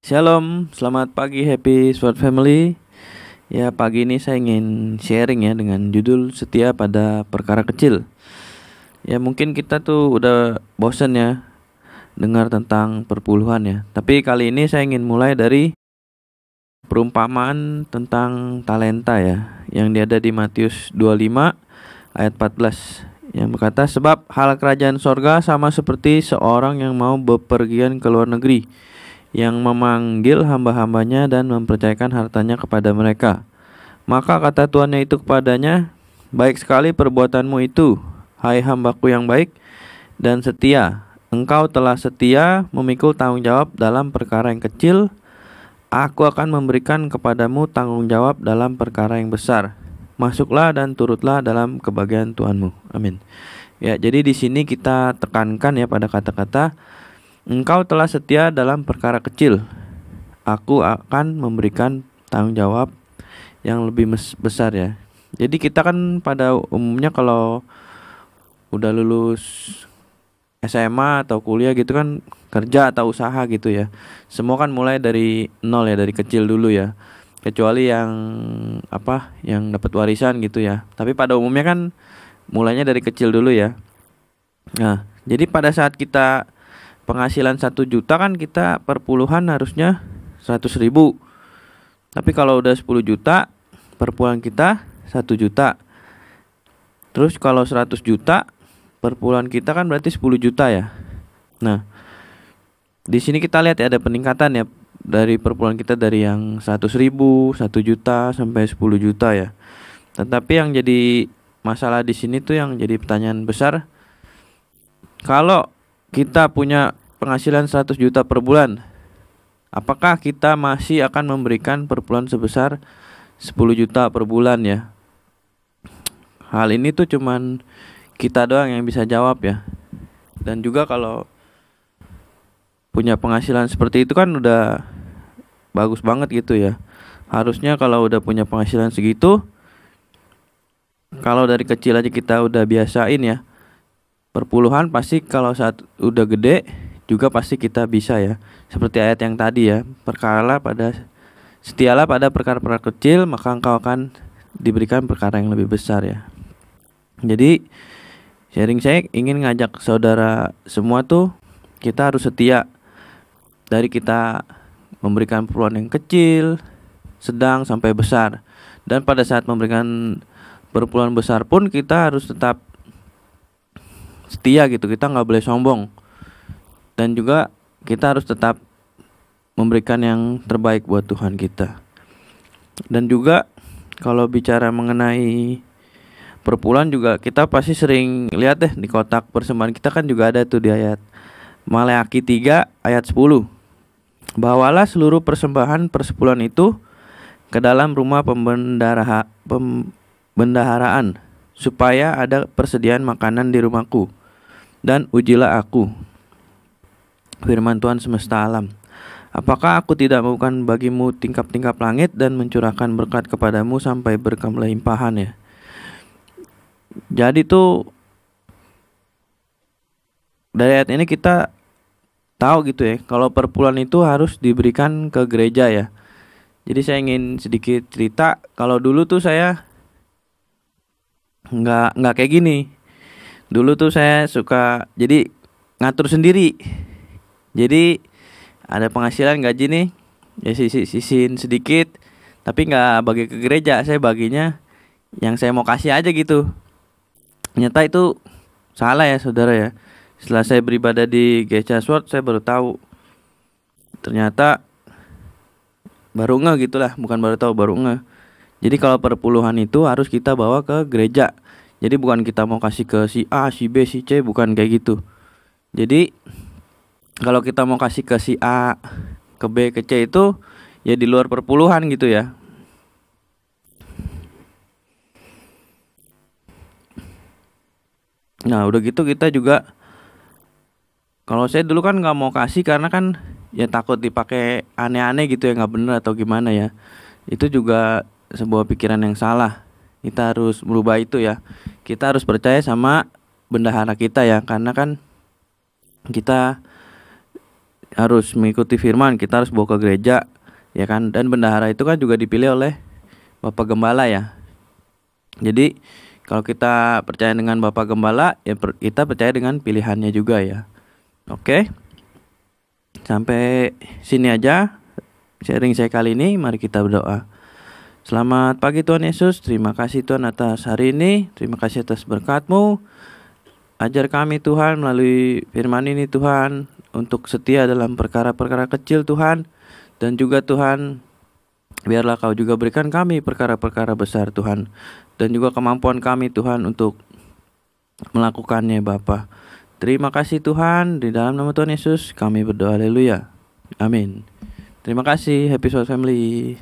Shalom, selamat pagi Happy Sword Family. Ya, pagi ini saya ingin sharing ya dengan judul Setia pada Perkara Kecil. Ya, mungkin kita tuh udah bosan ya dengar tentang perpuluhan ya. Tapi kali ini saya ingin mulai dari perumpamaan tentang talenta ya, yang ada di Matius 25 ayat 14 yang berkata, sebab hal kerajaan sorga sama seperti seorang yang mau bepergian ke luar negeri, yang memanggil hamba-hambanya dan mempercayakan hartanya kepada mereka. Maka kata tuannya itu kepadanya, baik sekali perbuatanmu itu, hai hambaku yang baik dan setia. Engkau telah setia memikul tanggung jawab dalam perkara yang kecil, aku akan memberikan kepadamu tanggung jawab dalam perkara yang besar. Masuklah dan turutlah dalam kebahagiaan Tuhanmu. Amin. Ya, jadi di sini kita tekankan ya pada kata-kata engkau telah setia dalam perkara kecil, aku akan memberikan tanggung jawab yang lebih besar ya. Jadi kita kan pada umumnya kalau udah lulus SMA atau kuliah gitu kan, kerja atau usaha gitu ya, semua kan mulai dari nol ya, dari kecil dulu ya. Kecuali yang yang dapat warisan gitu ya. Tapi pada umumnya kan mulainya dari kecil dulu ya. Nah, jadi pada saat kita penghasilan 1 juta kan kita perpuluhan harusnya 100.000. Tapi kalau udah 10 juta, perpuluhan kita 1 juta. Terus kalau 100 juta, perpuluhan kita kan berarti 10 juta ya. Nah, di sini kita lihat ya ada peningkatan ya dari perpuluhan kita dari yang 100.000, 1 juta sampai 10 juta ya. Tetapi yang jadi masalah di sini tuh, yang jadi pertanyaan besar, kalau kita punya penghasilan 100 juta per bulan, apakah kita masih akan memberikan perpuluhan sebesar 10 juta per bulan ya? Hal ini tuh cuman kita doang yang bisa jawab ya. Dan juga kalau punya penghasilan seperti itu kan udah bagus banget gitu ya. Harusnya kalau udah punya penghasilan segitu, kalau dari kecil aja kita udah biasain ya perpuluhan, pasti kalau saat udah gede juga pasti kita bisa ya. Seperti ayat yang tadi ya, setialah pada perkara-perkara kecil, maka engkau akan diberikan perkara yang lebih besar ya. Jadi sharing saya ingin ngajak saudara semua tuh, kita harus setia. Dari kita memberikan perpuluhan yang kecil, sedang sampai besar. Dan pada saat memberikan perpuluhan besar pun kita harus tetap setia gitu. Kita nggak boleh sombong. Dan juga kita harus tetap memberikan yang terbaik buat Tuhan kita. Dan juga kalau bicara mengenai perpuluhan juga, kita pasti sering lihat deh di kotak persembahan kita kan juga ada tuh di ayat Maleakhi 3 ayat 10. Bawalah seluruh persembahan persepuluhan itu ke dalam rumah pembendaharaan, supaya ada persediaan makanan di rumahku, dan ujilah aku, firman Tuhan semesta alam. Apakah aku tidak membukakan bagimu tingkap-tingkap langit dan mencurahkan berkat kepadamu sampai berkelimpahan ya. Jadi tuh dari ayat ini kita tahu gitu ya, kalau perpuluhan itu harus diberikan ke gereja ya. Jadi saya ingin sedikit cerita, kalau dulu tuh saya nggak kayak gini. Dulu tuh saya suka jadi ngatur sendiri. Jadi ada penghasilan gaji nih, ya sisihin sedikit, tapi nggak bagi ke gereja, saya baginya yang saya mau kasih aja gitu. Ternyata itu salah ya saudara ya. Setelah saya beribadah di Gereja Sword, saya baru tahu. Ternyata baru ngeh gitulah, bukan baru tahu, baru ngeh. Jadi kalau perpuluhan itu harus kita bawa ke gereja. Jadi bukan kita mau kasih ke si A, si B, si C, bukan kayak gitu. Jadi kalau kita mau kasih ke si A, ke B, ke C itu ya di luar perpuluhan gitu ya. Nah udah gitu kita juga, kalau saya dulu kan nggak mau kasih karena kan ya takut dipakai aneh-aneh gitu ya, nggak bener atau gimana ya. Itu juga sebuah pikiran yang salah. Kita harus merubah itu ya. Kita harus percaya sama bendahara kita ya, karena kan kita harus mengikuti firman, kita harus bawa ke gereja, ya kan? Dan bendahara itu kan juga dipilih oleh Bapak Gembala ya. Jadi kalau kita percaya dengan Bapak Gembala, ya kita percaya dengan pilihannya juga ya. Oke, sampai sini aja sharing saya kali ini. Mari kita berdoa. Selamat pagi Tuhan Yesus, terima kasih Tuhan atas hari ini, terima kasih atas berkat-Mu. Ajar kami Tuhan melalui firman ini Tuhan, untuk setia dalam perkara-perkara kecil Tuhan. Dan juga Tuhan, biarlah Kau juga berikan kami perkara-perkara besar Tuhan, dan juga kemampuan kami Tuhan untuk melakukannya Bapa. Terima kasih Tuhan, di dalam nama Tuhan Yesus kami berdoa, haleluya, amin. Terima kasih, Happy Soul Family.